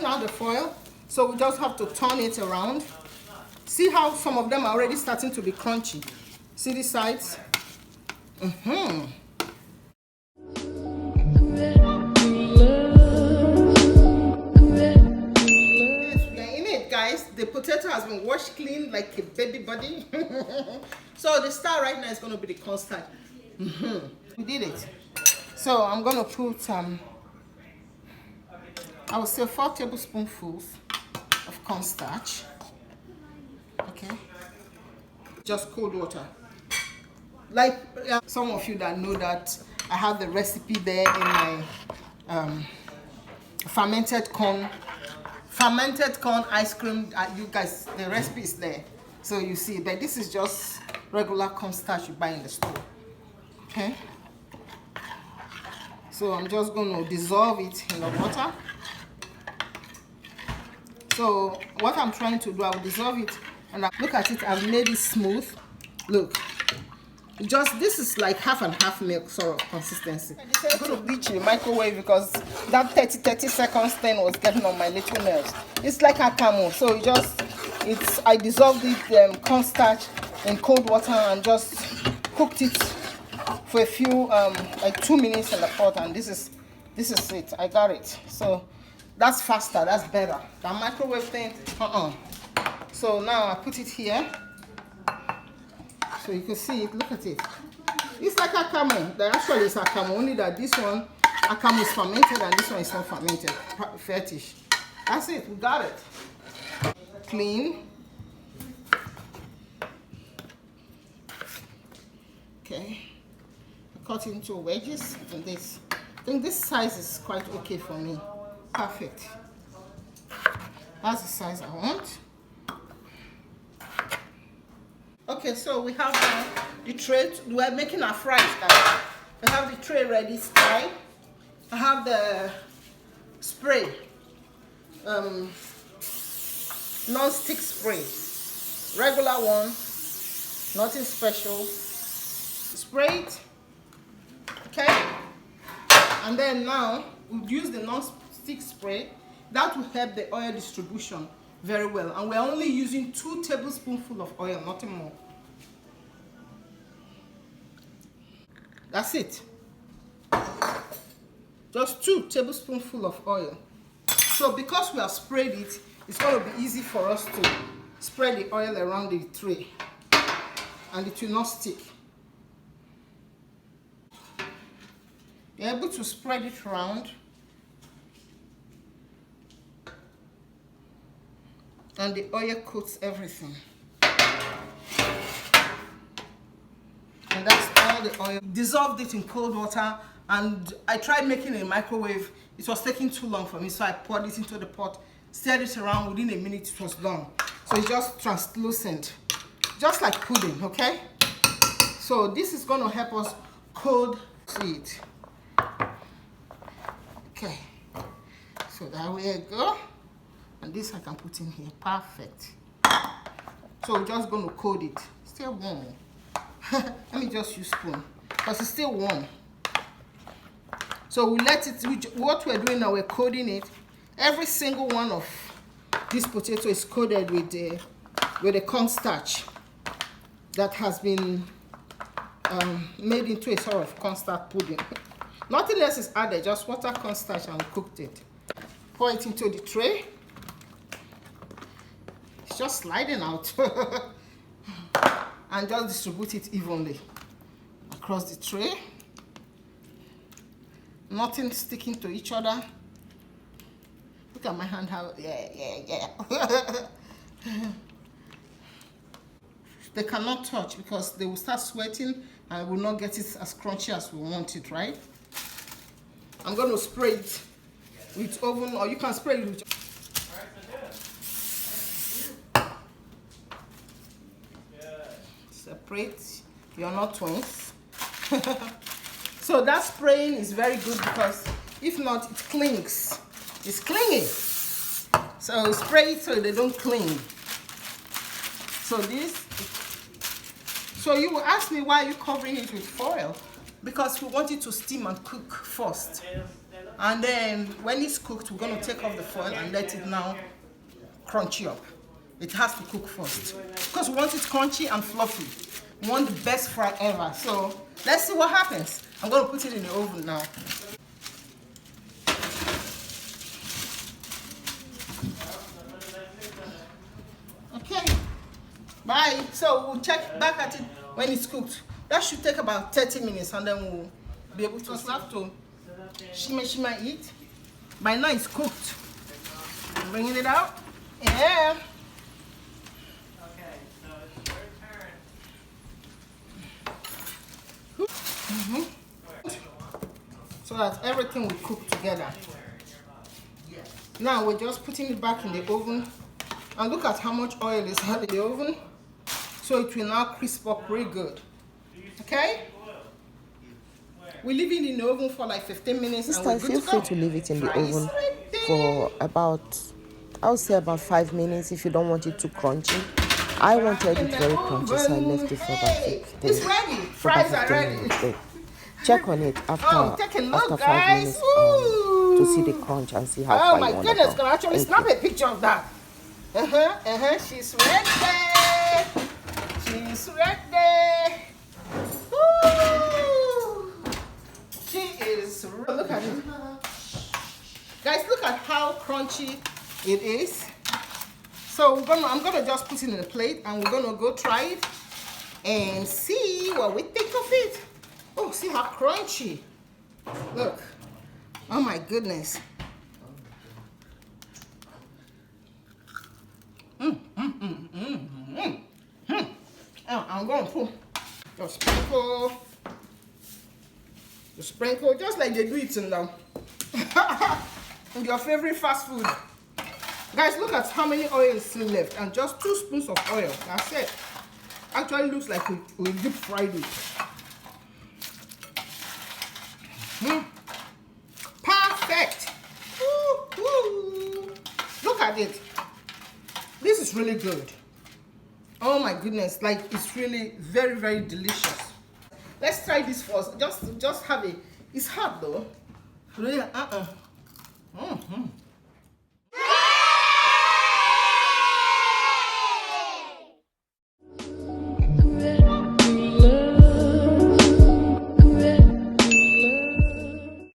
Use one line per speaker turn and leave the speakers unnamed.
out the foil, so we just have to turn it around. See how some of them are already starting to be crunchy. See the sides? Yes, we are in it, guys. The potato has been washed clean like a baby body. So the star right now is going to be the cornstarch. We did it. So I'm going to put I would say 4 tablespoonfuls of cornstarch. Okay, just cold water. Like some of you that know that I have the recipe there in my fermented corn ice cream. You guys, the recipe is there, so you see. But this is just regular cornstarch you buy in the store. Okay, so I'm just going to dissolve it in the water. So what I'm trying to do, I will dissolve it, and look at it. I've made it smooth. Look, this is like half and half milk sort of consistency. I'm going to bleach in the microwave because that 30 seconds thing was getting on my little nerves. It's like a camel, so I dissolved it cornstarch in cold water and just cooked it for a few like 2 minutes in the pot, and this is it. I got it. So that's faster, that's better. The microwave thing, So now I put it here, so you can see it. Look at it. It's like akamu. Actually, it's akamu, only that this one akamu is fermented and this one is not fermented. Fetish. That's it. We got it. Clean. Okay. I cut it into wedges, and this. I think this size is quite okay for me. Perfect. That's the size I want. Okay, so we have the tray. We're making our fries, guys. We have the tray ready. Sky. I have the spray, non-stick spray, regular one, nothing special. Spray it. Okay, and then now we'll use the non-stick spray. That will help the oil distribution very well, and we're only using 2 tablespoonfuls of oil, nothing more. That's it. Just 2 tablespoonfuls of oil. So because we have sprayed it, it's going to be easy for us to spread the oil around the tray, and it will not stick. You're able to spread it around, and the oil coats everything. And that's all the oil. Dissolved it in cold water, and I tried making it in a microwave. It was taking too long for me, so I poured it into the pot, stirred it around. Within a minute it was done. So it's just translucent, just like pudding. Okay, so this is going to help us cold it. Okay, so there we go. And this I can put in here. Perfect. So we're just going to coat it. Still warm. Let me just use spoon because it's still warm. So we let it. What we're doing now, we're coating it. Every single one of this potato is coated with the cornstarch that has been made into a sort of cornstarch pudding. Nothing else is added, just water, cornstarch, and cooked it. Pour it into the tray. It's just sliding out. And just distribute it evenly across the tray. Nothing sticking to each other. Look at my hand, how, yeah. They cannot touch because they will start sweating and will not get it as crunchy as we want it, right? I'm going to spray it with oven, or you can spray it with. Separate. You're not twins. So that spraying is very good because if not, it clings. It's clinging. So spray it so they don't cling. So so you will ask me why are you covering it with foil? Because we want it to steam and cook first. And then when it's cooked, we're going to take off the foil and let it now crunchy up. It has to cook first because we want it crunchy and fluffy. We want the best fry ever. So let's see what happens. I'm going to put it in the oven now. Okay, bye. So we'll check back at it when it's cooked. That should take about 30 minutes and then we'll be able to have to shimmer it. By now it's cooked. I'm bringing it out. Yeah.
Okay, so it's your turn.
So that everything will cook together. Now we're just putting it back in the oven. And look at how much oil is in the oven. So it will now crisp up really good. Okay? We leave it in the oven for like 15 minutes.
This time, feel free to leave it in the oven for about, I would say about 5 minutes if you don't want it too crunchy. I wanted it very crunchy, so I left it for about 15
It's ready. Fries are ready.
minutes. Check on it after,
take a look,
after 5
guys.
minutes to see the crunch and see how far
Oh my goodness, can I actually snap a picture of that? She's ready. She's ready. Woo! She is ready. Look at it. Guys, look at how crunchy it is. So I'm gonna just put it in a plate and we're gonna go try it and see what we think of it. Oh, see how crunchy. Look. Oh my goodness. I'm going to put the sprinkle, just like they do it in your favorite fast food. Guys, look at how many oil is still left, and just 2 spoons of oil. That's it. Actually looks like we deep fried it. Perfect. Woo, woo. Look at it. This is really good. Oh my goodness, like it's really very, very delicious. Let's try this first. Just have it. It's hot though. Really,